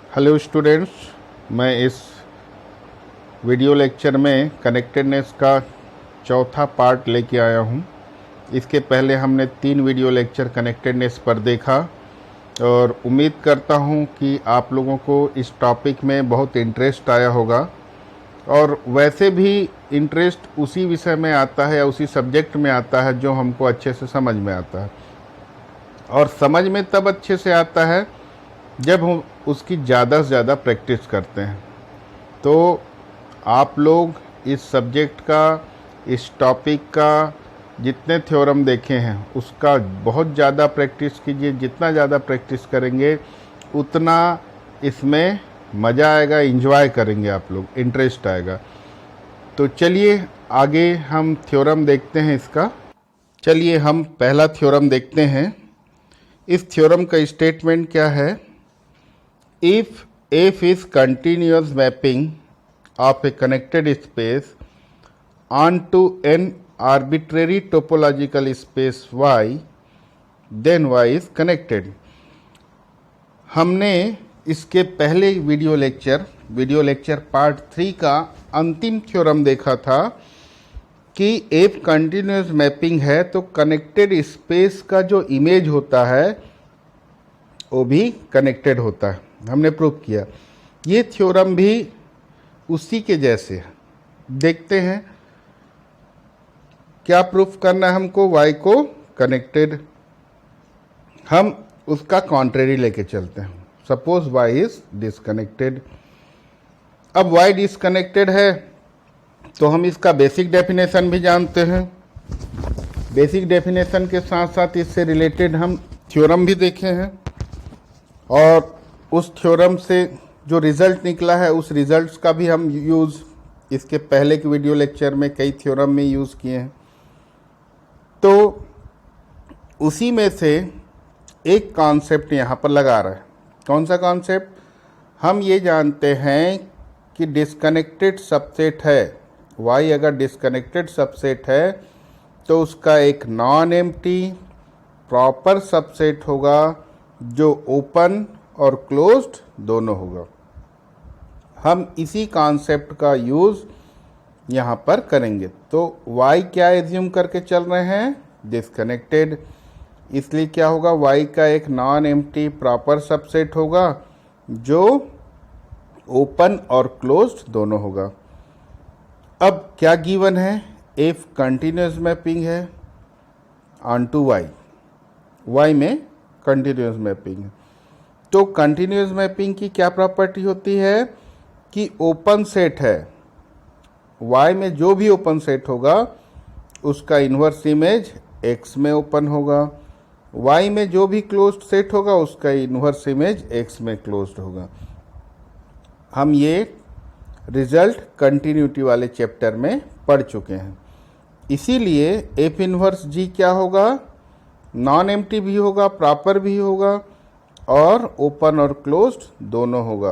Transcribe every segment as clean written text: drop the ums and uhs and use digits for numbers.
Hello students, मैं इस video lecture में कनेक्टेडनेस का चौथा पार्ट लेके आया हूँ। इसके पहले हमने 3 वीडियो लेक्चर कनेक्टेडनेस पर देखा और उम्मीद करता हूँ कि आप लोगों को इस टॉपिक में बहुत इंटरेस्ट आया होगा। और वैसे भी इंटरेस्ट उसी विषय में आता है या उसी सब्जेक्ट में आता है जो हमको अच्छे से समझ में आता है, और समझ में तब अच्छे से आता है जब हम उसकी ज़्यादा से ज़्यादा प्रैक्टिस करते हैं। तो आप लोग इस सब्जेक्ट का, इस टॉपिक का जितने थ्योरम देखे हैं उसका बहुत ज़्यादा प्रैक्टिस कीजिए। जितना ज़्यादा प्रैक्टिस करेंगे उतना इसमें मज़ा आएगा, एंजॉय करेंगे आप लोग, इंटरेस्ट आएगा। तो चलिए आगे हम थ्योरम देखते हैं इसका। चलिए हम पहला थ्योरम देखते हैं। इस थ्योरम का स्टेटमेंट क्या है? If F is continuous mapping of a connected space onto an arbitrary topological space Y, then Y is connected। हमने इसके पहले वीडियो लेक्चर पार्ट 3 का अंतिम थ्योरम देखा था कि F कंटिन्यूस मैपिंग है तो कनेक्टेड स्पेस का जो इमेज होता है वो भी कनेक्टेड होता है। हमने प्रूव किया। ये थ्योरम भी उसी के जैसे है। देखते हैं क्या प्रूफ करना है हमको। y को कनेक्टेड, हम उसका कॉन्ट्रेरी लेके चलते हैं। Suppose y is disconnected. अब y डिसकनेक्टेड है तो हम इसका बेसिक डेफिनेशन भी जानते हैं। बेसिक डेफिनेशन के साथ साथ इससे रिलेटेड हम थ्योरम भी देखे हैं, और उस थ्योरम से जो रिज़ल्ट निकला है उस रिज़ल्ट्स का भी हम यूज़ इसके पहले के वीडियो लेक्चर में कई थ्योरम में यूज़ किए हैं। तो उसी में से एक कॉन्सेप्ट यहाँ पर लगा रहा है। कौन सा कॉन्सेप्ट? हम ये जानते हैं कि डिस्कनेक्टेड सबसेट है, y अगर डिस्कनेक्टेड सबसेट है तो उसका एक नॉन एम्प्टी प्रॉपर सबसेट होगा जो ओपन और क्लोज्ड दोनों होगा। हम इसी कॉन्सेप्ट का यूज़ यहाँ पर करेंगे। तो y क्या एज्यूम करके चल रहे हैं? डिस्कनेक्टेड। इसलिए क्या होगा? y का एक नॉन एम्प्टी प्रॉपर सबसेट होगा जो ओपन और क्लोज्ड दोनों होगा। अब क्या गिवन है? F कंटिन्यूस मैपिंग है ऑनटू y, y में कंटिन्यूस मैपिंग है। तो कंटिन्यूस मैपिंग की क्या प्रॉपर्टी होती है कि ओपन सेट है, y में जो भी ओपन सेट होगा उसका इन्वर्स इमेज x में ओपन होगा, y में जो भी क्लोज्ड सेट होगा उसका इन्वर्स इमेज x में क्लोज्ड होगा। हम ये रिजल्ट कंटिन्यूटी वाले चैप्टर में पढ़ चुके हैं। इसीलिए F इन्वर्स G क्या होगा? नॉन एम्प्टी भी होगा, प्रॉपर भी होगा और ओपन और क्लोज्ड दोनों होगा।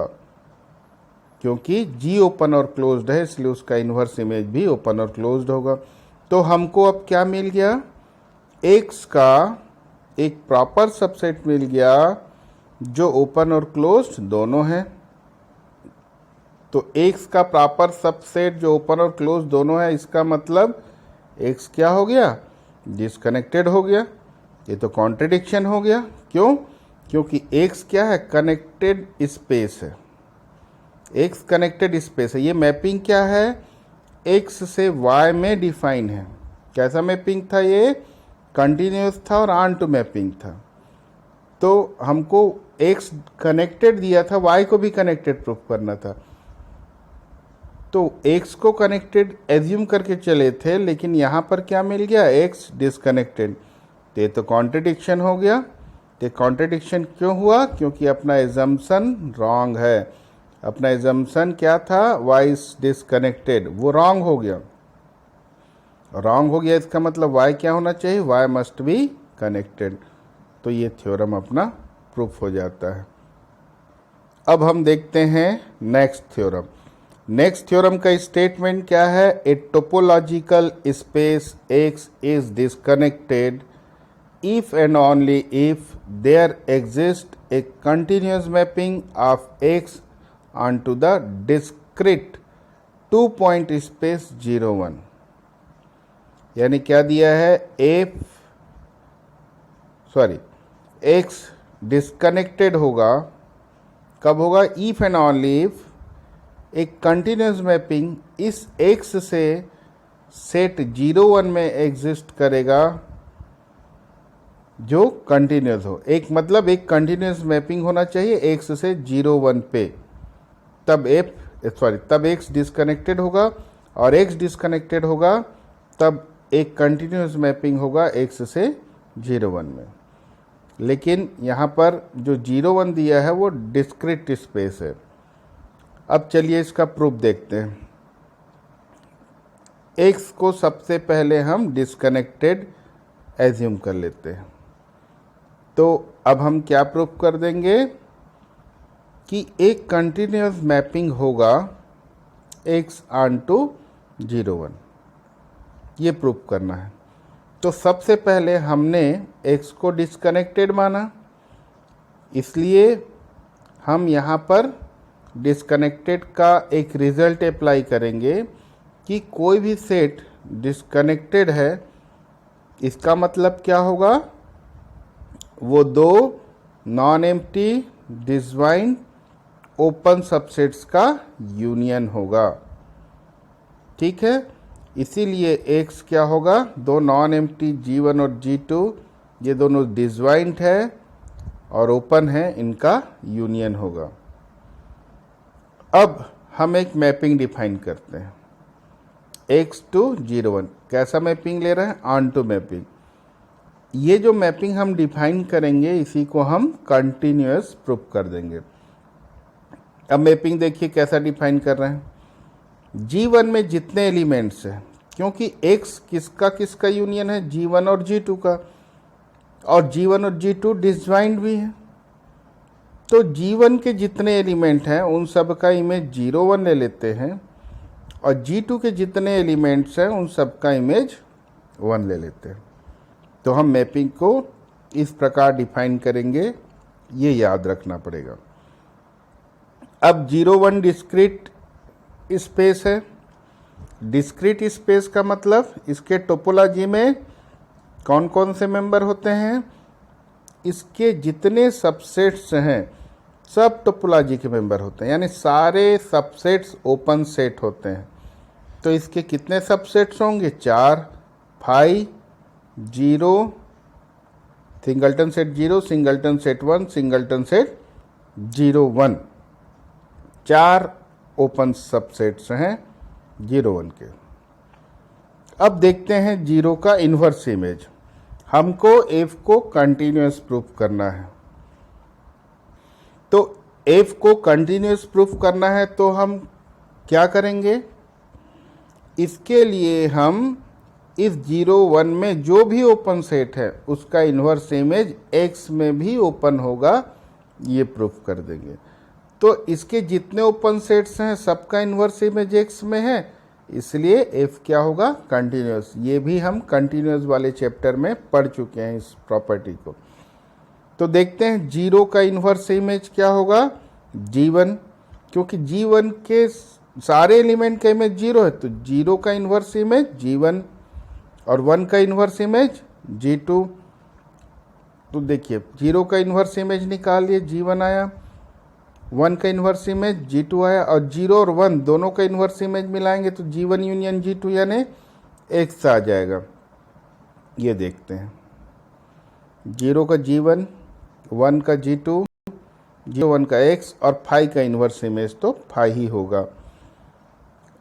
क्योंकि G ओपन और क्लोज्ड है इसलिए उसका इन्वर्स इमेज भी ओपन और क्लोज्ड होगा। तो हमको अब क्या मिल गया? X का एक प्रॉपर सबसेट मिल गया जो ओपन और क्लोज्ड दोनों है। तो X का प्रॉपर सबसेट जो ओपन और क्लोज्ड दोनों है, इसका मतलब X क्या हो गया? डिसकनेक्टेड हो गया। ये तो कॉन्ट्रडिक्शन हो गया। क्यों? क्योंकि X क्या है? कनेक्टेड स्पेस है। X कनेक्टेड स्पेस है। ये मैपिंग क्या है? X से Y में डिफाइन है। कैसा मैपिंग था ये? कंटिन्यूस था और ऑन टू मैपिंग था। तो हमको X कनेक्टेड दिया था, Y को भी कनेक्टेड प्रूफ करना था। तो X को कनेक्टेड एज्यूम करके चले थे, लेकिन यहाँ पर क्या मिल गया? X disconnected. तो ये तो कॉन्ट्रडिक्शन हो गया। तो कॉन्ट्रडिक्शन क्यों हुआ? क्योंकि अपना एजम्पशन रॉन्ग है। अपना एजम्पशन क्या था? y इज डिसकनेक्टेड, वो रॉन्ग हो गया। रॉन्ग हो गया इसका मतलब y क्या होना चाहिए? y must be connected. तो ये थ्योरम अपना प्रूफ हो जाता है। अब हम देखते हैं नेक्स्ट थ्योरम। नेक्स्ट थ्योरम का स्टेटमेंट क्या है? ए topological space X is disconnected if and only if there exists a continuous mapping of x onto the discrete 2 point space 0 1। यानी क्या दिया है, x डिस्कनेक्टेड होगा, कब होगा, इफ एंड ऑनली इफ एक कंटिन्यूस मैपिंग इस x से सेट 0 1 में एग्जिस्ट करेगा जो कंटिन्यूस हो। एक मतलब एक कंटिन्यूस मैपिंग होना चाहिए x से 0 1 पे, तब x डिस्कनेक्टेड होगा, और x डिस्कनेक्टेड होगा तब एक कंटिन्यूस मैपिंग होगा x से 0 1 में। लेकिन यहाँ पर जो 0 1 दिया है वो डिस्क्रीट स्पेस है। अब चलिए इसका प्रूफ देखते हैं। x को सबसे पहले हम डिस्कनेक्टेड एज्यूम कर लेते हैं। तो अब हम क्या प्रूफ कर देंगे कि एक कंटिन्यूस मैपिंग होगा x onto 0 1, ये प्रूफ करना है। तो सबसे पहले हमने x को डिस्कनेक्टेड माना, इसलिए हम यहाँ पर डिस्कनेक्टेड का एक रिजल्ट अप्लाई करेंगे कि कोई भी सेट डिस्कनेक्टेड है, इसका मतलब क्या होगा, वो दो non empty disjoint open subsets का यूनियन होगा। ठीक है, इसीलिए x क्या होगा, दो नॉन एम्प्टी G1 और G2, ये दोनों डिसजॉइंट है और ओपन है, इनका यूनियन होगा। अब हम एक मैपिंग डिफाइन करते हैं, x to 0 1। कैसा मैपिंग ले रहे हैं, ऑन टू मैपिंग। ये जो मैपिंग हम डिफाइन करेंगे इसी को हम कंटिन्यूअस प्रूफ कर देंगे। अब मैपिंग देखिए कैसा डिफाइन कर रहे हैं, G1 में जितने एलिमेंट्स हैं, क्योंकि x किसका किसका यूनियन है, G1 और G2 का, और G1 और G2 डिसजॉइंट भी है, तो G1 के जितने एलिमेंट हैं उन सब का इमेज 0 1 ले लेते हैं, और G2 के जितने एलिमेंट्स हैं उन सब का इमेज 1 ले लेते हैं। तो हम मैपिंग को इस प्रकार डिफाइन करेंगे, ये याद रखना पड़ेगा। अब 0 1 डिस्क्रीट स्पेस है। डिस्क्रीट स्पेस का मतलब इसके टोपोलॉजी में कौन कौन से मेंबर होते हैं, इसके जितने सबसेट्स हैं सब टोपोलॉजी के मेंबर होते हैं, यानी सारे सबसेट्स ओपन सेट होते हैं। तो इसके कितने सबसेट्स होंगे, 4, 5, 0, singleton set 0, singleton set 1, singleton set 0 1, 4 open subsets हैं 0 1 के। अब देखते हैं 0 का इन्वर्स इमेज। हमको f को कंटिन्यूअस प्रूफ करना है, तो f को कंटिन्यूअस प्रूफ करना है तो हम क्या करेंगे, इसके लिए हम इस 0 1 में जो भी ओपन सेट है उसका इन्वर्स इमेज x में भी ओपन होगा, ये प्रूफ कर देंगे। तो इसके जितने ओपन सेट्स हैं सबका इन्वर्स इमेज x में है, इसलिए f क्या होगा, कंटिन्यूअस। ये भी हम कंटिन्यूअस वाले चैप्टर में पढ़ चुके हैं इस प्रॉपर्टी को। तो देखते हैं 0 का इन्वर्स इमेज क्या होगा, G1, क्योंकि G1 के सारे एलिमेंट का इमेज 0 है, तो 0 का इन्वर्स इमेज G1 और 1 का इन्वर्स इमेज G2। तो देखिए 0 का इन्वर्स इमेज निकालिए, G1 आया, 1 का इन्वर्स इमेज G2 आया, और 0 और 1 दोनों का इन्वर्स इमेज मिलाएंगे तो G1 यूनियन G2 यानी x आ जाएगा। ये देखते हैं, 0 का G1, 1 का G2, 1 का x और 5 का इन्वर्स इमेज तो 5 ही होगा।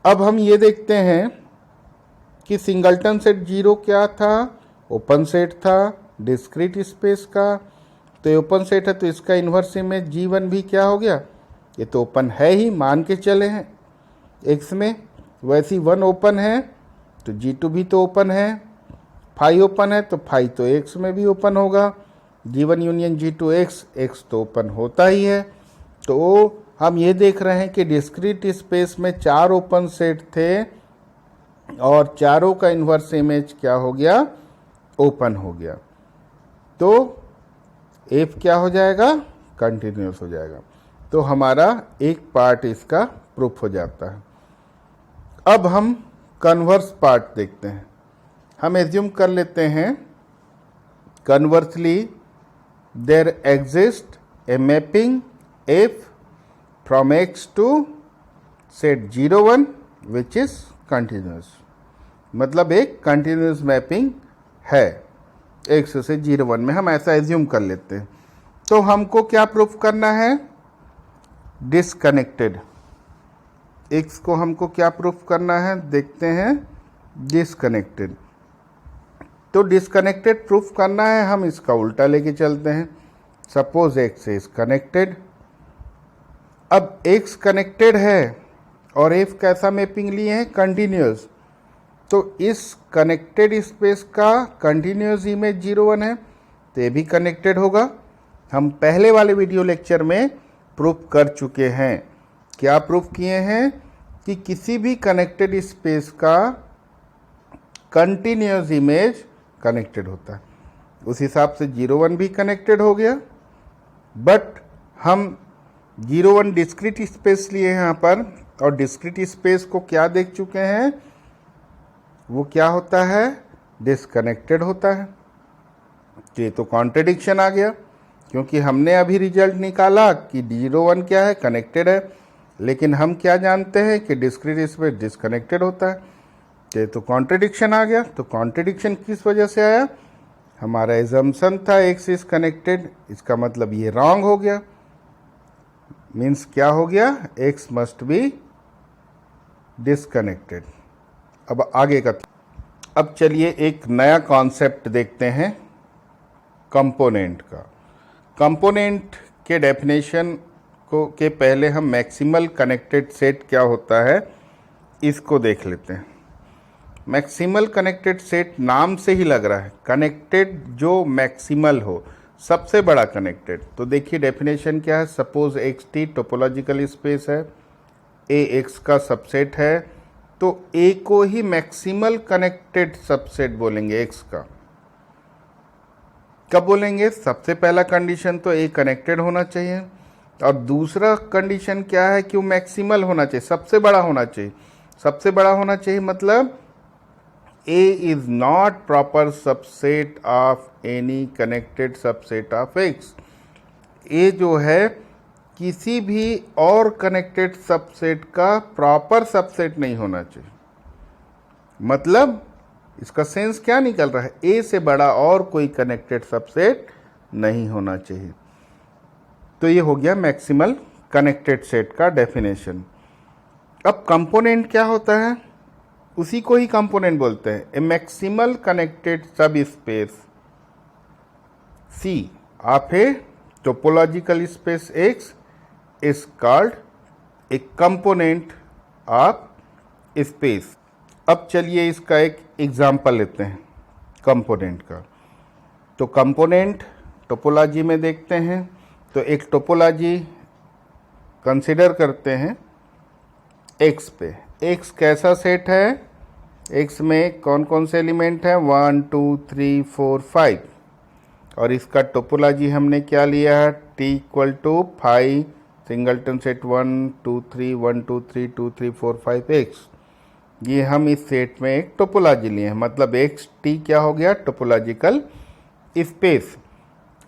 अब हम ये देखते हैं कि सिंगलटन सेट 0 क्या था, ओपन सेट था डिस्क्रीट स्पेस का, तो ये ओपन सेट है तो इसका इन्वर्स इमेज G1 भी क्या हो गया, ये तो ओपन है ही, मान के चले हैं x में। वैसे 1 ओपन है तो G2 भी तो ओपन है, 5 ओपन है तो 5 तो x में भी ओपन होगा, G1 यूनियन G2 x तो ओपन होता ही है। तो हम ये देख रहे हैं कि डिस्क्रीट स्पेस में 4 ओपन सेट थे और चारों का इन्वर्स इमेज क्या हो गया, ओपन हो गया। तो एफ क्या हो जाएगा, कंटिन्यूस हो जाएगा। तो हमारा एक पार्ट इसका प्रूफ हो जाता है। अब हम कन्वर्स पार्ट देखते हैं। हम एज्यूम कर लेते हैं conversely there exist a mapping f from x to set 0 1 which is continuous. मतलब एक कंटिन्यूस मैपिंग है एक्स से 0 1 में, हम ऐसा एज्यूम कर लेते हैं। तो हमको क्या प्रूफ करना है, डिसकनेक्टेड। एक्स को हमको क्या प्रूफ करना है, देखते हैं, डिसकनेक्टेड। तो डिसकनेक्टेड प्रूफ करना है, हम इसका उल्टा लेके चलते हैं। Suppose x is connected. अब एक्स कनेक्टेड है और एफ कैसा मैपिंग लिए हैं, कंटिन्यूस। तो इस कनेक्टेड स्पेस का कंटिन्यूस इमेज 0 1 है, तो ये भी कनेक्टेड होगा। हम पहले वाले वीडियो लेक्चर में प्रूफ कर चुके हैं। क्या प्रूफ किए हैं कि किसी भी कनेक्टेड स्पेस का कंटिन्यूस इमेज कनेक्टेड होता है। उस हिसाब से 0 1 भी कनेक्टेड हो गया। बट हम 0 1 डिस्क्रीट स्पेस लिए हैं यहाँ पर, और डिस्क्रीट स्पेस को क्या देख चुके हैं, वो क्या होता है, डिसकनेक्टेड होता है। तो ये तो कॉन्ट्रडिक्शन आ गया, क्योंकि हमने अभी रिजल्ट निकाला कि 0 1 क्या है, कनेक्टेड है, लेकिन हम क्या जानते हैं कि डिस्क्रीट स्पेस डिसकनेक्टेड होता है। तो ये तो कॉन्ट्रडिक्शन आ गया। तो कॉन्ट्रडिक्शन किस वजह से आया, हमारा एजम्पशन था एक्स इज कनेक्टेड, इसका मतलब ये रॉन्ग हो गया। मीन्स क्या हो गया, एक्स मस्ट बी डिसकनेक्टेड। अब आगे का, अब चलिए एक नया कॉन्सेप्ट देखते हैं कंपोनेंट का। कंपोनेंट के डेफिनेशन को के पहले हम मैक्सिमल कनेक्टेड सेट क्या होता है इसको देख लेते हैं। मैक्सिमल कनेक्टेड सेट नाम से ही लग रहा है कनेक्टेड, जो मैक्सिमल हो, सबसे बड़ा कनेक्टेड। तो देखिए डेफिनेशन क्या है, suppose x T topological space है, ए एक्स का सबसेट है, तो ए को ही मैक्सिमल कनेक्टेड सबसेट बोलेंगे एक्स का। कब बोलेंगे, सबसे पहला कंडीशन तो ए कनेक्टेड होना चाहिए, और दूसरा कंडीशन क्या है कि वो मैक्सिमल होना चाहिए, सबसे बड़ा होना चाहिए। सबसे बड़ा होना चाहिए मतलब A is not proper subset of any connected subset of X। A जो है किसी भी और कनेक्टेड सबसेट का प्रॉपर सबसेट नहीं होना चाहिए। मतलब इसका सेंस क्या निकल रहा है, A से बड़ा और कोई कनेक्टेड सबसेट नहीं होना चाहिए। तो ये हो गया मैक्सिमल कनेक्टेड सेट का डेफिनेशन। अब कंपोनेंट क्या होता है, उसी को ही कंपोनेंट बोलते हैं। A maximal connected subspace C of a topological space x is called a component of space. अब चलिए इसका एक एग्जांपल लेते हैं कंपोनेंट का। तो कंपोनेंट टोपोलॉजी में देखते हैं, तो एक टोपोलॉजी कंसिडर करते हैं एक्स पे। एक्स कैसा सेट है, एक्स में कौन कौन से एलिमेंट हैं, 1 2 3 4 5, और इसका टोपोलॉजी हमने क्या लिया है, t equal to 5 singleton set 1 2 3 1 2 3 2 3 4 5 x. ये हम इस सेट में एक टोपोलॉजी लिए हैं, मतलब एक्स टी क्या हो गया, टोपोलॉजिकल स्पेस।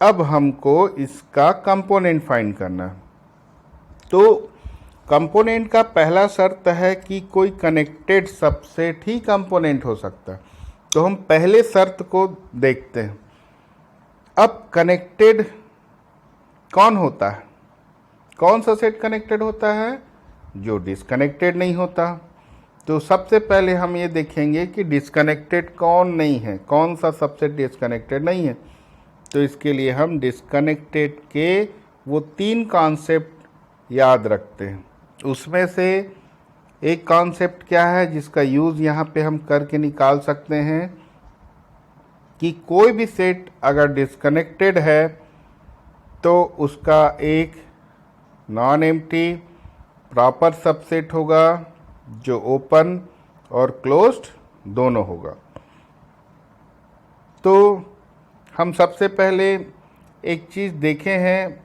अब हमको इसका कंपोनेंट फाइंड करना है। तो कंपोनेंट का पहला शर्त है कि कोई कनेक्टेड सबसेट ही कंपोनेंट हो सकता है। तो हम पहले शर्त को देखते हैं। अब कनेक्टेड कौन होता है, कौन सा सेट कनेक्टेड होता है, जो डिसकनेक्टेड नहीं होता। तो सबसे पहले हम ये देखेंगे कि डिसकनेक्टेड कौन नहीं है, कौन सा सबसेट डिसकनेक्टेड नहीं है। तो इसके लिए हम डिसकनेक्टेड के वो 3 कॉन्सेप्ट याद रखते हैं। उसमें से एक कॉन्सेप्ट क्या है जिसका यूज़ यहाँ पे हम करके निकाल सकते हैं कि कोई भी सेट अगर डिसकनेक्टेड है तो उसका एक नॉन एम्प्टी प्रॉपर सबसेट होगा जो ओपन और क्लोज्ड दोनों होगा। तो हम सबसे पहले एक चीज़ देखे हैं,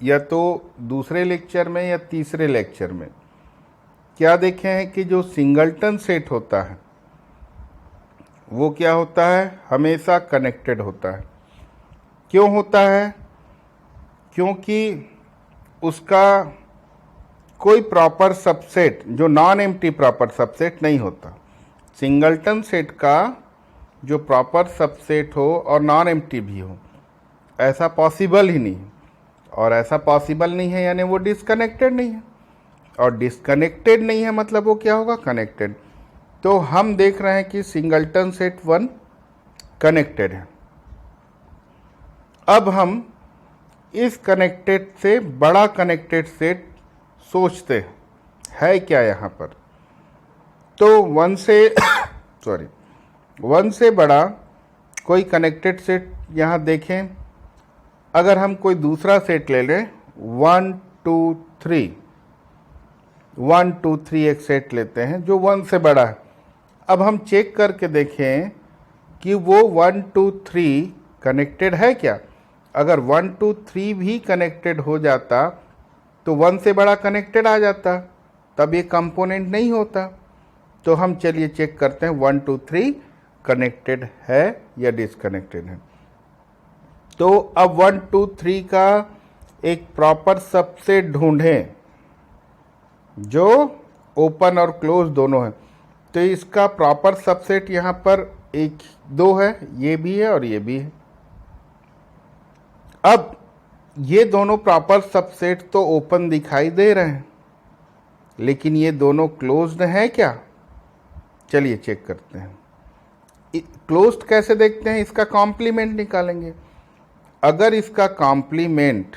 या तो दूसरे लेक्चर में या तीसरे लेक्चर में, क्या देखे हैं कि जो सिंगलटन सेट होता है वो क्या होता है, हमेशा कनेक्टेड होता है। क्यों होता है? क्योंकि उसका कोई प्रॉपर सबसेट, जो नॉन एम्प्टी प्रॉपर सबसेट नहीं होता। सिंगलटन सेट का जो प्रॉपर सबसेट हो और नॉन एम्प्टी भी हो, ऐसा पॉसिबल ही नहीं। और ऐसा पॉसिबल नहीं है यानी वो डिस्कनेक्टेड नहीं है, और डिस्कनेक्टेड नहीं है मतलब वो क्या होगा, कनेक्टेड। तो हम देख रहे हैं कि सिंगलटन सेट 1 कनेक्टेड है। अब हम इस कनेक्टेड से बड़ा कनेक्टेड सेट सोचते हैं, है क्या यहाँ पर। तो 1 से सॉरी 1 से बड़ा कोई कनेक्टेड सेट यहाँ देखें, अगर हम कोई दूसरा सेट ले लें, 1 2 3 1 2 3 एक सेट लेते हैं जो 1 से बड़ा है। अब हम चेक करके देखें कि वो 1 2 3 कनेक्टेड है क्या। अगर 1 2 3 भी कनेक्टेड हो जाता तो 1 से बड़ा कनेक्टेड आ जाता, तब ये कंपोनेंट नहीं होता। तो हम चलिए चेक करते हैं 1 2 3 कनेक्टेड है या डिसकनेक्टेड है। तो अब 1 2 3 का एक प्रॉपर सबसेट ढूंढें जो ओपन और क्लोज दोनों है। तो इसका प्रॉपर सबसेट यहाँ पर 1 2 है, ये भी है और ये भी है। अब ये दोनों प्रॉपर सबसेट तो ओपन दिखाई दे रहे हैं, लेकिन ये दोनों क्लोज्ड हैं क्या? चलिए चेक करते हैं। क्लोज्ड कैसे देखते हैं? इसका कॉम्प्लीमेंट निकालेंगे। अगर इसका कॉम्प्लीमेंट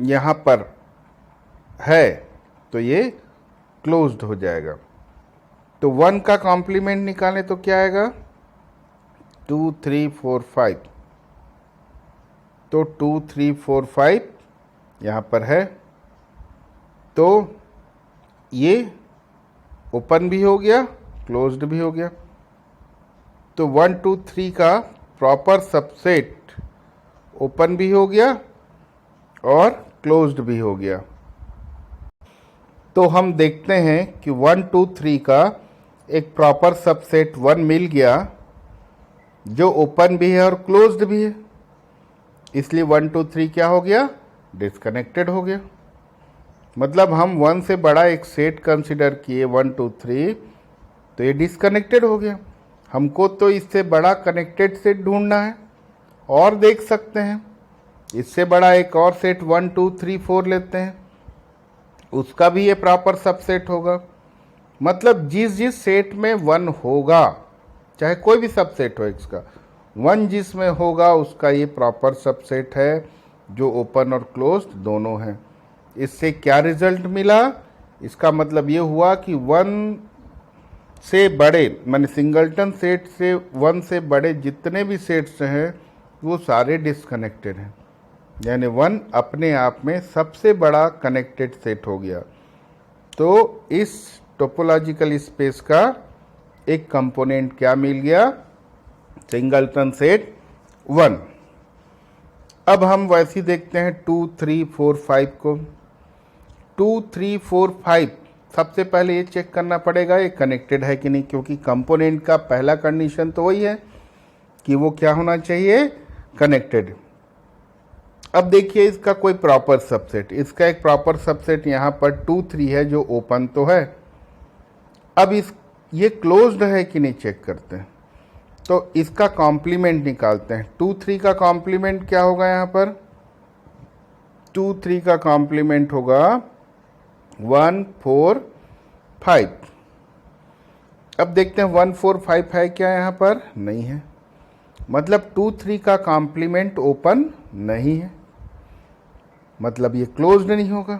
यहाँ पर है तो ये क्लोज्ड हो जाएगा। तो 1 का कॉम्प्लीमेंट निकालें तो क्या आएगा, 2 3 4 5। तो 2 3 4 5 यहाँ पर है, तो ये ओपन भी हो गया, क्लोज्ड भी हो गया। तो 1 2 3 का प्रॉपर सबसेट ओपन भी हो गया और क्लोज्ड भी हो गया। तो हम देखते हैं कि 1 2 3 का एक प्रॉपर सबसेट 1 मिल गया जो ओपन भी है और क्लोज्ड भी है, इसलिए 1 2 3 क्या हो गया, डिस्कनेक्टेड हो गया। मतलब हम 1 से बड़ा एक सेट कंसिडर किए 1 2 3, तो ये डिस्कनेक्टेड हो गया। हमको तो इससे बड़ा कनेक्टेड सेट ढूंढना है, और देख सकते हैं इससे बड़ा एक और सेट 1 2 3 4 लेते हैं, उसका भी ये प्रॉपर सबसेट होगा। मतलब जिस सेट में 1 होगा, चाहे कोई भी सबसेट हो इसका, 1 जिसमें होगा उसका ये प्रॉपर सबसेट है जो ओपन और क्लोज्ड दोनों हैं। इससे क्या रिजल्ट मिला? इसका मतलब ये हुआ कि 1 से बड़े, माने सिंगलटन सेट से 1 से बड़े जितने भी सेट्स हैं वो सारे डिस्कनेक्टेड हैं, यानी 1 अपने आप में सबसे बड़ा कनेक्टेड सेट हो गया। तो इस टोपोलॉजिकल स्पेस का एक कंपोनेंट क्या मिल गया, सिंगलटन सेट 1। अब हम वैसे देखते हैं 2 3 4 5 को। 2 3 4 5 सबसे पहले ये चेक करना पड़ेगा ये कनेक्टेड है कि नहीं, क्योंकि कंपोनेंट का पहला कंडीशन तो वही है कि वो क्या होना चाहिए, कनेक्टेड। अब देखिए इसका कोई प्रॉपर सबसेट, इसका एक प्रॉपर सबसेट यहाँ पर 2 3 है जो ओपन तो है। अब ये क्लोज्ड है कि नहीं चेक करते हैं, तो इसका कॉम्प्लीमेंट निकालते हैं। 2 3 का कॉम्प्लीमेंट क्या होगा, यहाँ पर 2 3 का कॉम्प्लीमेंट होगा 1 4 5। अब देखते हैं 1 4 5 है क्या, यहाँ पर नहीं है, मतलब 2 3 का कॉम्प्लीमेंट ओपन नहीं है, मतलब ये क्लोज्ड नहीं होगा।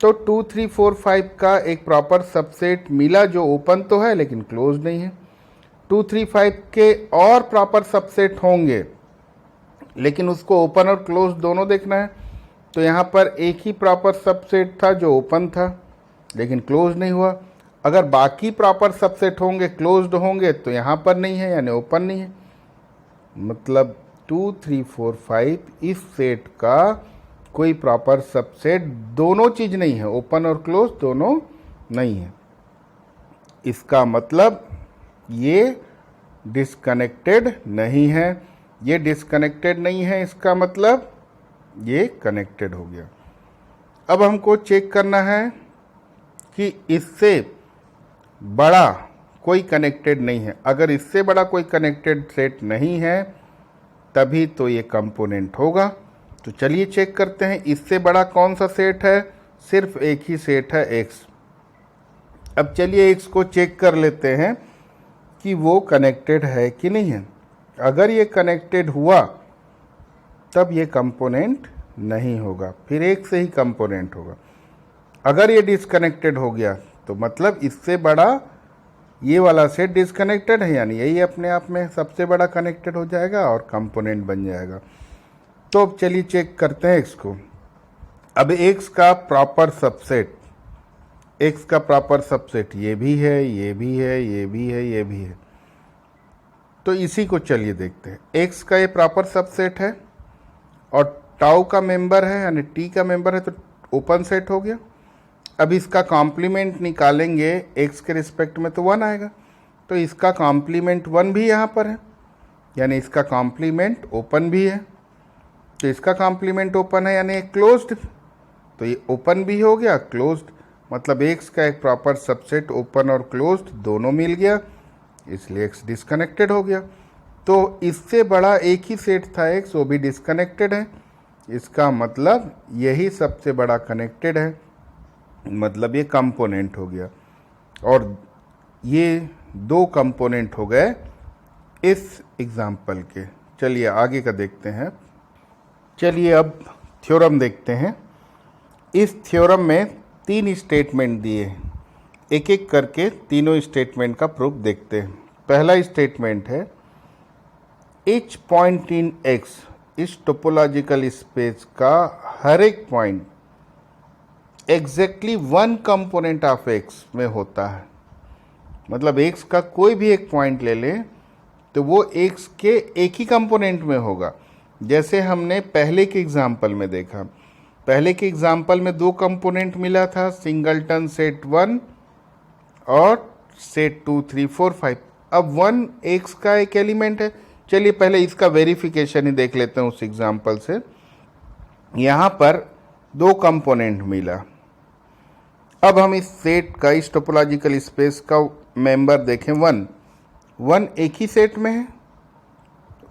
तो 2 3 4 5 का एक प्रॉपर सबसेट मिला जो ओपन तो है लेकिन क्लोज्ड नहीं है। 2 3 5 के और प्रॉपर सबसेट होंगे, लेकिन उसको ओपन और क्लोज दोनों देखना है। तो यहाँ पर एक ही प्रॉपर सबसेट था जो ओपन था लेकिन क्लोज नहीं हुआ। अगर बाकी प्रॉपर सबसेट होंगे, क्लोज्ड होंगे, तो यहाँ पर नहीं है यानी ओपन नहीं है। मतलब 2 3 4 5 इस सेट का कोई प्रॉपर सबसेट दोनों चीज नहीं है, ओपन और क्लोज दोनों नहीं है। इसका मतलब ये डिस्कनेक्टेड नहीं है। ये डिस्कनेक्टेड नहीं है, इसका मतलब ये कनेक्टेड हो गया। अब हमको चेक करना है कि इससे बड़ा कोई कनेक्टेड नहीं है। अगर इससे बड़ा कोई कनेक्टेड सेट नहीं है तभी तो ये कंपोनेंट होगा। तो चलिए चेक करते हैं इससे बड़ा कौन सा सेट है। सिर्फ एक ही सेट है x। अब चलिए x को चेक कर लेते हैं कि वो कनेक्टेड है कि नहीं है। अगर ये कनेक्टेड हुआ तब ये कंपोनेंट नहीं होगा, फिर एक से ही कंपोनेंट होगा। अगर ये डिस्कनेक्टेड हो गया तो मतलब इससे बड़ा ये वाला सेट डिस्कनेक्टेड है, यानी यही अपने आप में सबसे बड़ा कनेक्टेड हो जाएगा और कंपोनेंट बन जाएगा। तो अब चलिए चेक करते हैं x को। अब x का प्रॉपर सबसेट, x का प्रॉपर सबसेट ये भी है, ये भी है, ये भी है, ये भी है। तो इसी को चलिए देखते हैं। x का ये प्रॉपर सबसेट है और टाउ का मेंबर है यानी t का मेंबर है, तो ओपन सेट हो गया। अब इसका कॉम्प्लीमेंट निकालेंगे x के रिस्पेक्ट में तो 1 आएगा, तो इसका कॉम्प्लीमेंट 1 भी यहाँ पर है, यानी इसका कॉम्प्लीमेंट ओपन भी है। तो इसका कॉम्प्लीमेंट ओपन है यानी क्लोज्ड, तो ये ओपन भी हो गया, क्लोज्ड, मतलब x का एक प्रॉपर सबसेट ओपन और क्लोज्ड दोनों मिल गया, इसलिए x डिस्कनेक्टेड हो गया। तो इससे बड़ा एक ही सेट था x, वो भी डिस्कनेक्टेड है। इसका मतलब यही सबसे बड़ा कनेक्टेड है, मतलब ये कंपोनेंट हो गया। और ये 2 कंपोनेंट हो गए इस एग्जाम्पल के। चलिए आगे का देखते हैं। चलिए अब थ्योरम देखते हैं। इस थ्योरम में 3 स्टेटमेंट दिए हैं, एक एक करके तीनों स्टेटमेंट का प्रूफ देखते हैं। पहला स्टेटमेंट है ईच पॉइंट इन x, इस टोपोलॉजिकल स्पेस का हर एक point exactly 1 component of x में होता है। मतलब x का कोई भी एक पॉइंट ले लें तो वो x के एक ही कंपोनेंट में होगा। जैसे हमने पहले के एग्जाम्पल में देखा, पहले के एग्जाम्पल में 2 कंपोनेंट मिला था, सिंगलटन सेट 1 और सेट 2 3 4 5। अब 1 x का एक एलिमेंट है। चलिए पहले इसका वेरिफिकेशन ही देख लेते हैं उस एग्जाम्पल से। यहाँ पर 2 कंपोनेंट मिला। अब हम इस सेट का, इस टोपोलॉजिकल स्पेस का मेंबर देखें 1 एक ही सेट में है,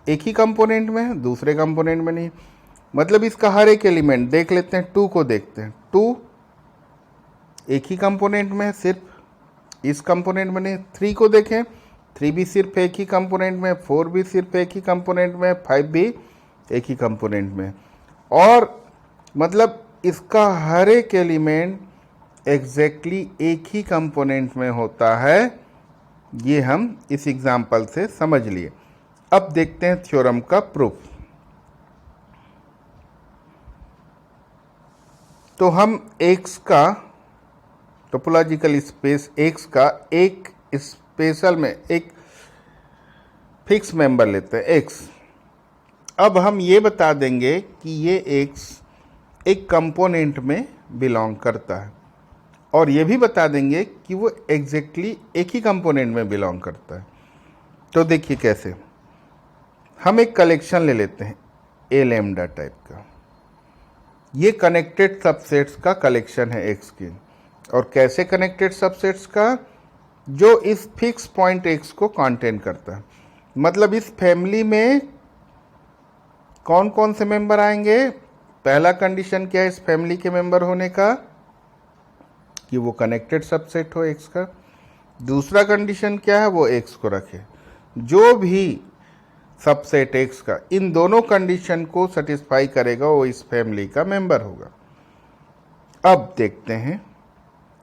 एक ही कंपोनेंट में है, दूसरे कंपोनेंट में नहीं। मतलब इसका हर एक एलिमेंट देख लेते हैं। 2 को देखते हैं, 2 एक ही कंपोनेंट में है, सिर्फ इस कंपोनेंट में नहीं। 3 को देखें, 3 भी सिर्फ एक ही कंपोनेंट में, 4 भी सिर्फ एक ही कंपोनेंट में, 5 भी एक ही कंपोनेंट में। और मतलब इसका हर एक एलिमेंट एग्जैक्टली एक ही कंपोनेंट में होता है। ये हम इस एग्जाम्पल से समझ लिए। अब देखते हैं थ्योरम का प्रूफ। तो हम x का टोपोलॉजिकल स्पेस x का एक स्पेशल में एक फिक्स मेंबर लेते हैं x। अब हम ये बता देंगे कि ये x एक कंपोनेंट में बिलोंग करता है, और ये भी बता देंगे कि वो एग्जैक्टली एक ही कंपोनेंट में बिलोंग करता है। तो देखिए कैसे। हम एक कलेक्शन ले लेते हैं ए लैम्डा टाइप का। ये कनेक्टेड सबसेट्स का कलेक्शन है x की। और कैसे कनेक्टेड सबसेट्स का? जो इस फिक्स पॉइंट x को कंटेन करता है। मतलब इस फैमिली में कौन कौन से मेंबर आएंगे? पहला कंडीशन क्या है इस फैमिली के मेंबर होने का? कि वो कनेक्टेड सबसेट हो x का। दूसरा कंडीशन क्या है? वो x को रखे। जो भी सबसेट x का इन दोनों कंडीशन को सेटिस्फाई करेगा वो इस फैमिली का मेंबर होगा। अब देखते हैं,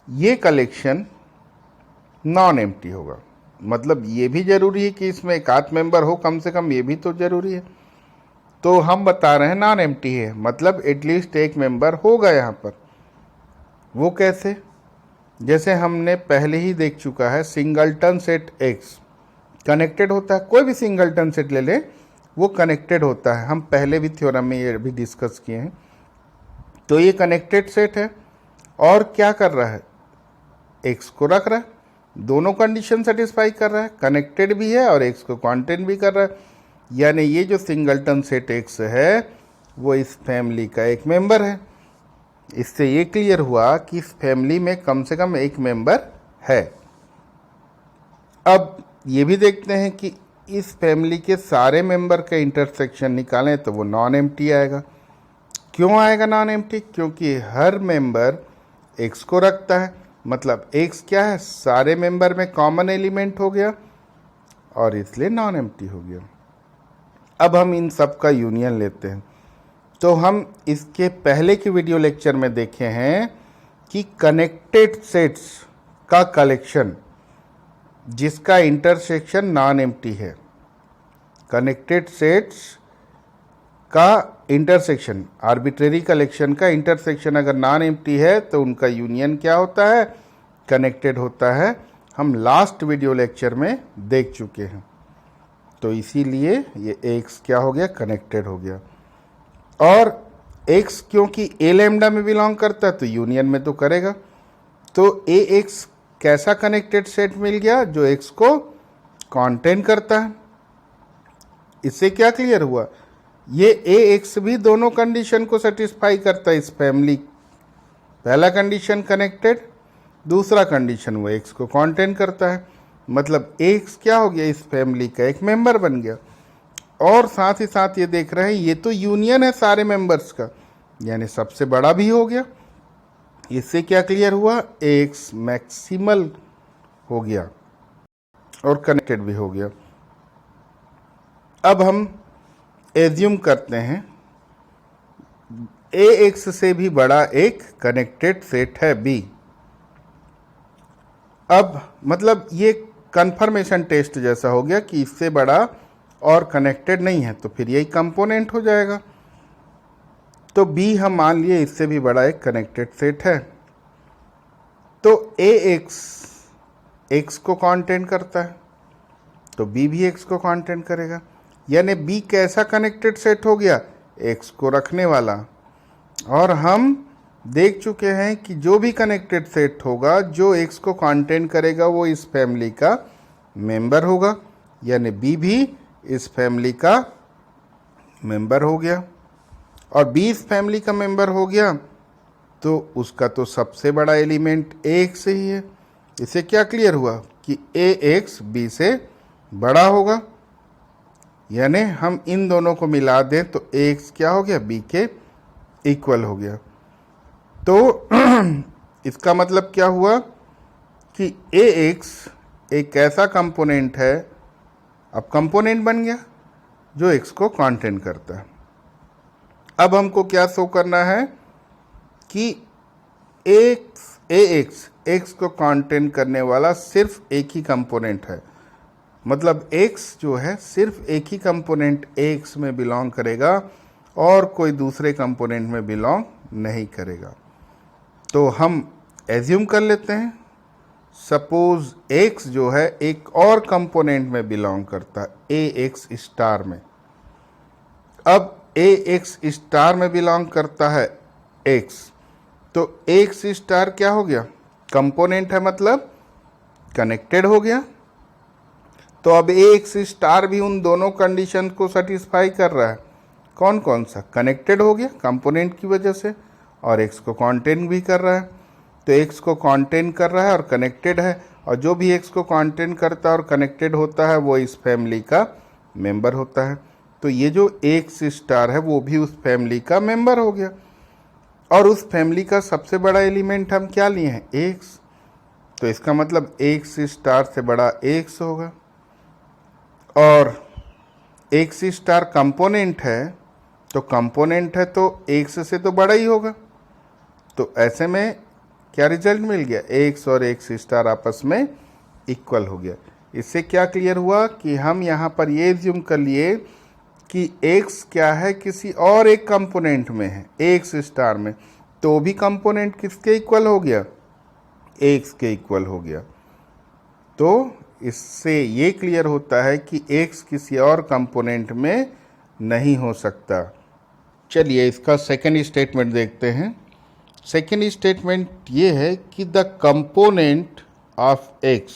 ये कलेक्शन नॉन एम्प्टी होगा। मतलब ये भी जरूरी है कि इसमें एक आध मेंबर हो कम से कम, ये भी तो जरूरी है। तो हम बता रहे हैं नॉन एम्प्टी है, मतलब एटलीस्ट एक मेंबर होगा यहाँ पर। वो कैसे? जैसे हमने पहले ही देख चुका है, सिंगलटन सेट x कनेक्टेड होता है। कोई भी सिंगलटन सेट ले ले, वो कनेक्टेड होता है। हम पहले भी थ्योरम में ये भी डिस्कस किए हैं। तो ये कनेक्टेड सेट है और क्या कर रहा है, एक्स को रख रहा है, दोनों कंडीशन सेटिस्फाई कर रहा है, कनेक्टेड भी है और एक्स को कांटेंट भी कर रहा है। यानी ये जो सिंगलटन सेट एक्स है वो इस फैमिली का एक मेंबर है। इससे ये क्लियर हुआ कि इस फैमिली में कम से कम एक मेंबर है। अब ये भी देखते हैं कि इस फैमिली के सारे मेंबर का इंटरसेक्शन निकालें तो वो नॉन एम्प्टी आएगा। क्यों आएगा नॉन एम्प्टी? क्योंकि हर मेंबर एक्स को रखता है, मतलब एक्स क्या है, सारे मेंबर में कॉमन एलिमेंट हो गया और इसलिए नॉन एम्प्टी हो गया। अब हम इन सब का यूनियन लेते हैं। तो हम इसके पहले की वीडियो लेक्चर में देखे हैं कि कनेक्टेड सेट्स का कलेक्शन जिसका इंटरसेक्शन नॉन एम्प्टी है, कनेक्टेड सेट्स का इंटरसेक्शन, आर्बिट्रेरी कलेक्शन का इंटरसेक्शन अगर नॉन एम्प्टी है तो उनका यूनियन क्या होता है, कनेक्टेड होता है। हम लास्ट वीडियो लेक्चर में देख चुके हैं। तो इसीलिए ये एक्स क्या हो गया, कनेक्टेड हो गया। और एक्स क्योंकि ए लैम्डा में बिलोंग करता है तो यूनियन में तो करेगा। तो ए एक्स कैसा कनेक्टेड सेट मिल गया, जो एक्स को कॉन्टेन करता है। इससे क्या क्लियर हुआ, ये ए एक्स भी दोनों कंडीशन को सेटिस्फाई करता है इस फैमिली। पहला कंडीशन कनेक्टेड, दूसरा कंडीशन वो एक्स को कॉन्टेन करता है, मतलब एक्स क्या हो गया, इस फैमिली का एक मेंबर बन गया। और साथ ही साथ ये देख रहे हैं ये तो यूनियन है सारे मेंबर्स का, यानी सबसे बड़ा भी हो गया। इससे क्या क्लियर हुआ, एक्स मैक्सिमल हो गया और कनेक्टेड भी हो गया। अब हम एज्यूम करते हैं ए एक्स से भी बड़ा एक कनेक्टेड सेट है बी। अब मतलब ये कंफर्मेशन टेस्ट जैसा हो गया कि इससे बड़ा और कनेक्टेड नहीं है, तो फिर यही कंपोनेंट हो जाएगा। तो बी हम मान लिए इससे भी बड़ा एक कनेक्टेड सेट है। तो ए एक्स एक्स को कॉन्टेंट करता है तो बी भी एक्स को कॉन्टेंट करेगा। यानी बी कैसा कनेक्टेड सेट हो गया, एक्स को रखने वाला। और हम देख चुके हैं कि जो भी कनेक्टेड सेट होगा जो एक्स को कॉन्टेंट करेगा वो इस फैमिली का मेंबर होगा, यानी बी भी इस फैमिली का मेंबर हो गया। और बी इस फैमिली का मेंबर हो गया तो उसका तो सबसे बड़ा एलिमेंट ए एक्स ही है। इससे क्या क्लियर हुआ कि ए एक्स बी से बड़ा होगा। यानी हम इन दोनों को मिला दें तो ए एक्स क्या हो गया, बी के इक्वल हो गया। तो इसका मतलब क्या हुआ कि ए एक्स एक ऐसा कंपोनेंट है, अब कंपोनेंट बन गया जो एक्स को कॉन्टेंट करता है। अब हमको क्या शो करना है कि ए एक्स एक्स को कॉन्टेंट करने वाला सिर्फ एक ही कंपोनेंट है, मतलब एक्स जो है सिर्फ एक ही कंपोनेंट एक्स में बिलोंग करेगा और कोई दूसरे कंपोनेंट में बिलोंग नहीं करेगा। तो हम एज्यूम कर लेते हैं, सपोज एक्स जो है एक और कंपोनेंट में बिलोंग करता है, ए एक्स स्टार में। अब ए एक्स स्टार में बिलोंग करता है एक्स, तो एक्स स्टार क्या हो गया, कंपोनेंट है, मतलब कनेक्टेड हो गया। तो अब ए एक्स स्टार भी उन दोनों कंडीशन को सेटिस्फाई कर रहा है। कौन कौन सा, कनेक्टेड हो गया कंपोनेंट की वजह से और एक्स को कॉन्टेंट भी कर रहा है। तो एक्स को कॉन्टेंट कर रहा है और कनेक्टेड है, और जो भी एक्स को कॉन्टेंट करता है और कनेक्टेड होता है वो इस फैमिली का मेंबर होता है। तो ये जो एक्स स्टार है वो भी उस फैमिली का मेंबर हो गया। और उस फैमिली का सबसे बड़ा एलिमेंट हम क्या लिए हैं, एक्स। तो इसका मतलब एक्स स्टार से बड़ा एक्स होगा, और एक्स स्टार कंपोनेंट है, तो कंपोनेंट है तो एक्स से तो बड़ा ही होगा। तो ऐसे में क्या रिजल्ट मिल गया, एक्स और एक्स स्टार आपस में इक्वल हो गया। इससे क्या क्लियर हुआ कि हम यहाँ पर ये एज्यूम कर लिए कि एक्स क्या है, किसी और एक कंपोनेंट में है, एक्स स्टार में, तो भी कंपोनेंट किसके इक्वल हो गया, एक्स के इक्वल हो गया। तो इससे ये क्लियर होता है कि एक्स किसी और कंपोनेंट में नहीं हो सकता। चलिए इसका सेकेंड स्टेटमेंट देखते हैं। सेकेंड स्टेटमेंट ये है कि the component of x,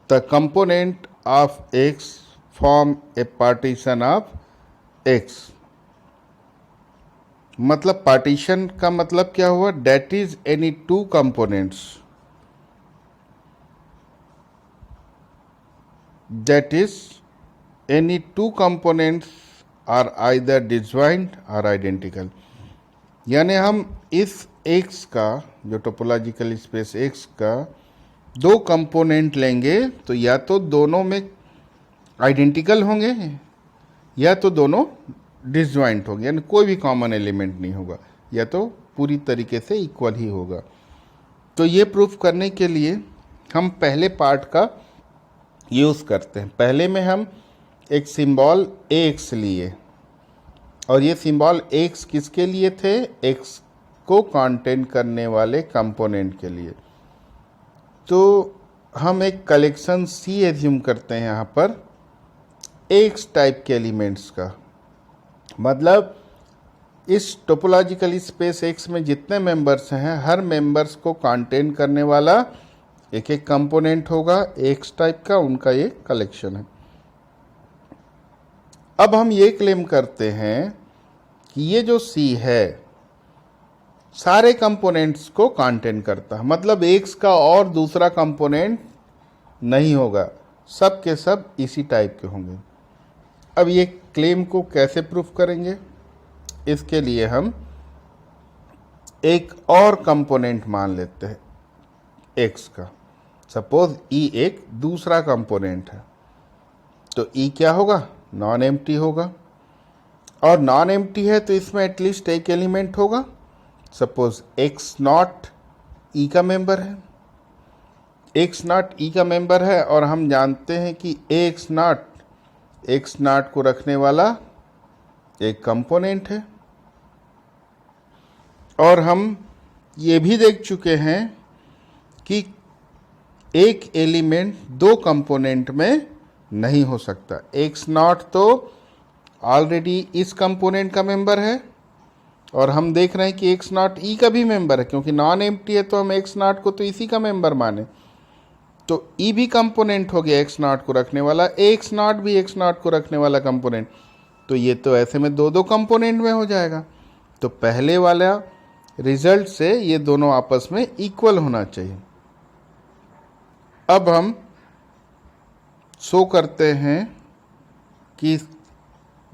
the component of x form a partition of x. मतलब पार्टीशन का मतलब क्या हुआ? That is any two components, that is any two components are either disjoint or identical। यानी हम इस x का, जो टोपोलॉजिकल स्पेस x का दो कंपोनेंट लेंगे तो या तो दोनों में आइडेंटिकल होंगे या तो दोनों डिसजॉइंट होंगे, यानी कोई भी कॉमन एलिमेंट नहीं होगा, या तो पूरी तरीके से इक्वल ही होगा। तो ये प्रूफ करने के लिए हम पहले पार्ट का यूज़ करते हैं। पहले में हम एक सिंबल एक्स लिए, और ये सिंबल एक्स किसके लिए थे? एक्स को कंटेन करने वाले कंपोनेंट के लिए। तो हम एक कलेक्शन सी एज्यूम करते हैं यहाँ पर एक्स टाइप के एलिमेंट्स का। मतलब इस टोपोलॉजिकल स्पेस एक्स में जितने मेंबर्स हैं, हर मेंबर्स को कंटेन करने वाला एक एक कंपोनेंट होगा एक्स टाइप का, उनका ये कलेक्शन है। अब हम ये क्लेम करते हैं कि ये जो सी है सारे कंपोनेंट्स को कंटेन करता है, मतलब एक्स का और दूसरा कंपोनेंट नहीं होगा, सब के सब इसी टाइप के होंगे। अब ये क्लेम को कैसे प्रूफ करेंगे? इसके लिए हम एक और कंपोनेंट मान लेते हैं एक्स का। सपोज ई एक दूसरा कंपोनेंट है, तो ई क्या होगा? नॉन एम्प्टी होगा, और नॉन एम्प्टी है तो इसमें एटलीस्ट एक एलिमेंट होगा। सपोज एक्स नॉट ई का मेंबर है, एक्स नॉट ई का मेंबर है, और हम जानते हैं कि एक्स नॉट को रखने वाला एक कंपोनेंट है। और हम ये भी देख चुके हैं कि एक एलिमेंट दो कंपोनेंट में नहीं हो सकता। एक्स नॉट तो ऑलरेडी इस कंपोनेंट का मेंबर है, और हम देख रहे हैं कि एक्स नॉट ई का भी मेंबर है, क्योंकि नॉन एम्प्टी है तो हम एक्स नॉट को तो इसी का मेंबर माने। तो ई भी कंपोनेंट हो गया एक्स नॉट को रखने वाला, एक्स नॉट भी एक्स नॉट को रखने वाला कंपोनेंट। तो ये तो ऐसे में दो दो कंपोनेंट में हो जाएगा। तो पहले वाला रिजल्ट से ये दोनों आपस में इक्वल होना चाहिए। अब हम शो करते हैं कि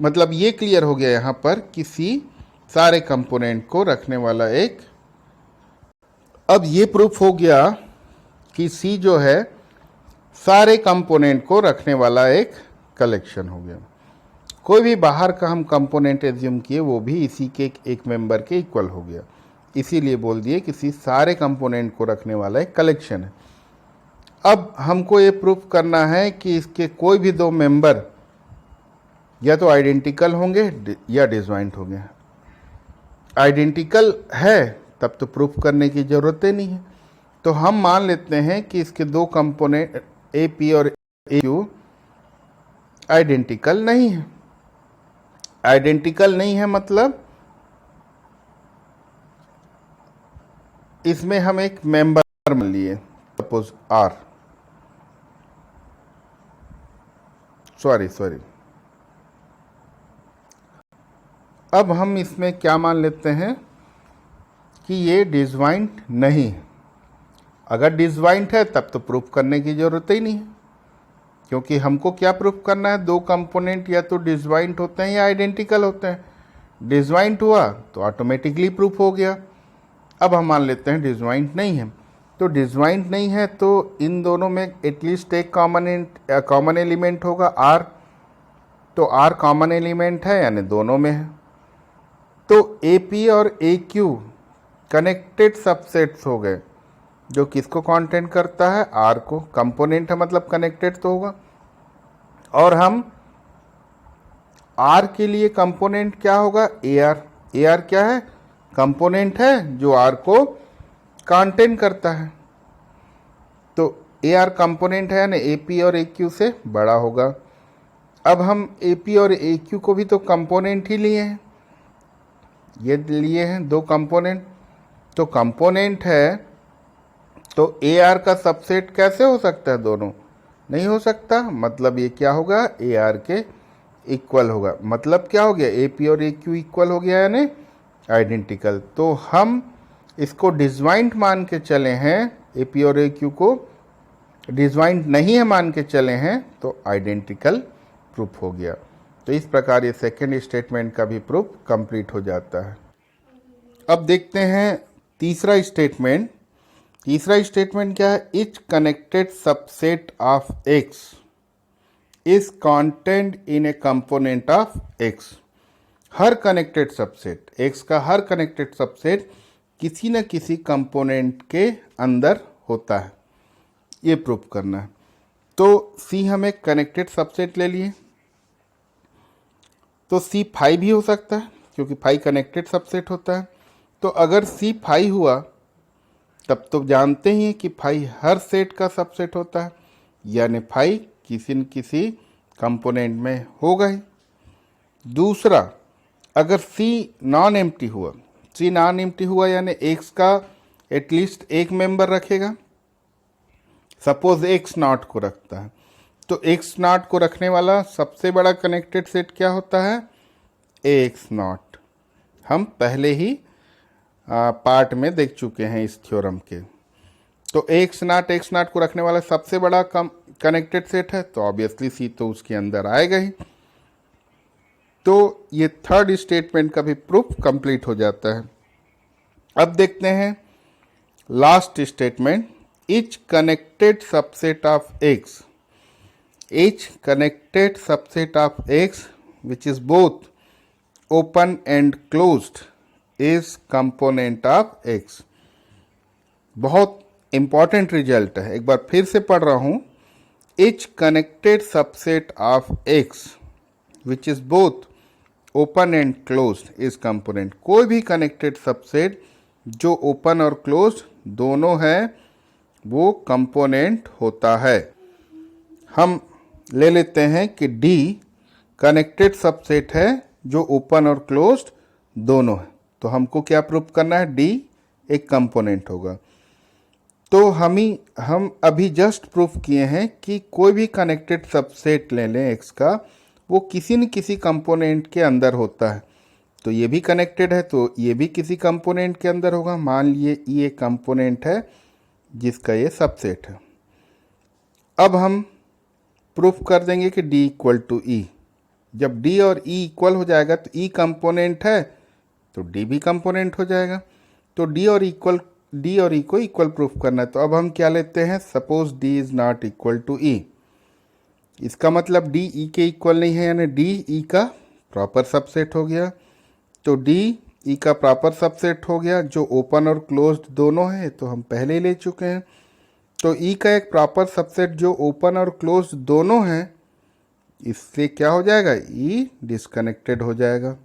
मतलब ये क्लियर हो गया यहाँ पर कि सी सारे कंपोनेंट को रखने वाला एक। अब ये प्रूफ हो गया कि सी जो है सारे कंपोनेंट को रखने वाला एक कलेक्शन हो गया। कोई भी बाहर का हम कंपोनेंट एज्यूम किए वो भी इसी के एक मेंबर के इक्वल हो गया, इसीलिए बोल दिए कि सी सारे कंपोनेंट को रखने वाला एक कलेक्शन है। अब हमको ये प्रूफ करना है कि इसके कोई भी दो मेंबर या तो आइडेंटिकल होंगे या डिसजॉइंट होंगे। आइडेंटिकल है तब तो प्रूफ करने की ज़रूरत ही नहीं है। तो हम मान लेते हैं कि इसके दो कंपोनेंट ए पी और ए क्यू आइडेंटिकल नहीं है। आइडेंटिकल नहीं है मतलब इसमें हम एक मेंबर मान लिए, सपोज आर, सॉरी अब हम इसमें क्या मान लेते हैं कि ये डिसजॉइंट नहीं है। अगर डिसजॉइंट है तब तो प्रूफ करने की ज़रूरत ही नहीं है, क्योंकि हमको क्या प्रूफ करना है? दो कंपोनेंट या तो डिसजॉइंट होते हैं या आइडेंटिकल होते हैं। डिसजॉइंट हुआ तो ऑटोमेटिकली प्रूफ हो गया। अब हम मान लेते हैं डिसजॉइंट नहीं है। तो डिसजॉइंट नहीं है तो इन दोनों में एटलीस्ट एक कॉमन एलिमेंट होगा आर। तो आर कॉमन एलिमेंट है यानी दोनों में है। तो ए पी और ए क्यू कनेक्टेड सबसेट्स हो गए, जो किसको कंटेन करता है? आर को। कंपोनेंट है मतलब कनेक्टेड तो होगा। और हम आर के लिए कंपोनेंट क्या होगा? A R. ए आर क्या है? कंपोनेंट है जो आर को कंटेन करता है। तो ए आर कंपोनेंट है यानी ए पी और ए क्यू से बड़ा होगा। अब हम AP और AQ को भी तो कंपोनेंट ही लिए हैं, ये लिए हैं दो कंपोनेंट, तो कंपोनेंट है तो AR का सबसेट कैसे हो सकता है, दोनों नहीं हो सकता, मतलब ये क्या होगा, AR के इक्वल होगा। मतलब क्या हो गया, AP और AQ इक्वल हो गया यानी आइडेंटिकल। तो हम इसको डिजवाइंट मान के चले हैं, AP और AQ को डिजवाइंट नहीं है मान के चले हैं, तो आइडेंटिकल प्रूफ हो गया। तो इस प्रकार ये सेकेंड स्टेटमेंट का भी प्रूफ कंप्लीट हो जाता है। अब देखते हैं तीसरा स्टेटमेंट। तीसरा स्टेटमेंट क्या है, etch connected subset of x is content in A component of x. Her connected subset, x का हर कनेक्टेड सबसेट किसी न किसी कंपोनेंट के अंदर होता है, ये प्रूफ करना है। तो सी हम एक कनेक्टेड सबसेट ले लिए, तो सी 5 भी हो सकता है क्योंकि 5 कनेक्टेड सबसेट होता है। तो अगर सी 5 हुआ तब तो जानते ही हैं कि 5 हर सेट का सबसेट होता है, यानी 5 किसी न किसी कंपोनेंट में होगा ही। दूसरा, अगर सी नॉन एम्प्टी हुआ, सी नॉन एम्प्टी हुआ यानी एक्स का एटलीस्ट एक मेंबर रखेगा। सपोज एक्स नॉट को रखता है, तो एक्स नॉट को रखने वाला सबसे बड़ा कनेक्टेड सेट क्या होता है, एक्स नॉट। हम पहले ही पार्ट में देख चुके हैं इस थ्योरम के। तो एक्स नॉट को रखने वाला सबसे बड़ा कनेक्टेड सेट है, तो ऑब्वियसली सी तो उसके अंदर आएगा ही। तो ये थर्ड स्टेटमेंट का भी प्रूफ कंप्लीट हो जाता है। अब देखते हैं last statement, etch connected subset of x, etch connected subset of x which is both open and closed is component of x. बहुत इंपॉर्टेंट रिजल्ट है, एक बार फिर से पढ़ रहा हूं, etch connected subset of x which is both open and closed is component. कोई भी कनेक्टेड सबसेट जो ओपन और क्लोज्ड दोनों है वो कंपोनेंट होता है। हम ले लेते हैं कि डी कनेक्टेड सबसेट है जो ओपन और क्लोज्ड दोनों है, तो हमको क्या प्रूफ करना है, डी एक कंपोनेंट होगा। तो हम अभी जस्ट प्रूफ किए हैं कि कोई भी कनेक्टेड सबसेट ले लें एक्स का, वो किसी न किसी कंपोनेंट के अंदर होता है। तो ये भी कनेक्टेड है तो ये भी किसी कंपोनेंट के अंदर होगा। मान लिए ये कंपोनेंट है जिसका ये सबसेट है। अब हम प्रूफ कर देंगे कि D इक्वल टू E। जब D और E इक्वल हो जाएगा तो E कंपोनेंट है तो D भी कंपोनेंट हो जाएगा। तो D और E को इक्वल प्रूफ करना है। तो अब हम क्या लेते हैं, suppose D is not equal to E। इसका मतलब D E के इक्वल नहीं है, यानी D E का प्रॉपर सबसेट हो गया। तो D E का प्रॉपर सबसेट हो गया जो ओपन और क्लोज्ड दोनों है, तो हम पहले ही ले चुके हैं। तो E का एक प्रॉपर सबसेट जो ओपन और क्लोज्ड दोनों है, इससे क्या हो जाएगा, E डिस्कनेक्टेड हो जाएगा,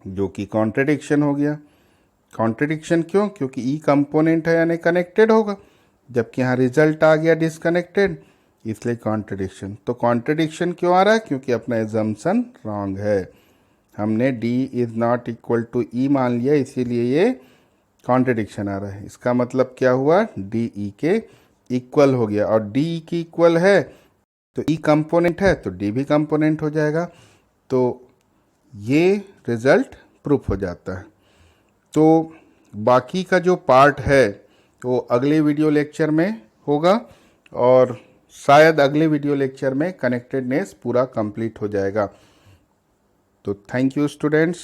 जो कि कॉन्ट्रडिक्शन हो गया। कॉन्ट्रडिक्शन क्यों, क्योंकि E कंपोनेंट है यानी कनेक्टेड होगा, जबकि यहाँ रिजल्ट आ गया डिस्कनेक्टेड, इसलिए कॉन्ट्रडिक्शन। तो कॉन्ट्रडिक्शन क्यों आ रहा है, क्योंकि अपना एजम्पशन रॉन्ग है। हमने D is not equal to E मान लिया, इसीलिए ये कॉन्ट्रडिक्शन आ रहा है। इसका मतलब क्या हुआ, D E के इक्वल हो गया, और D E की इक्वल है तो E कंपोनेंट है तो D भी कंपोनेंट हो जाएगा। तो ये रिजल्ट प्रूफ हो जाता है। तो बाकी का जो पार्ट है वो अगले वीडियो लेक्चर में होगा, और शायद अगले वीडियो लेक्चर में कनेक्टेडनेस पूरा कंप्लीट हो जाएगा। तो थैंक यू स्टूडेंट्स।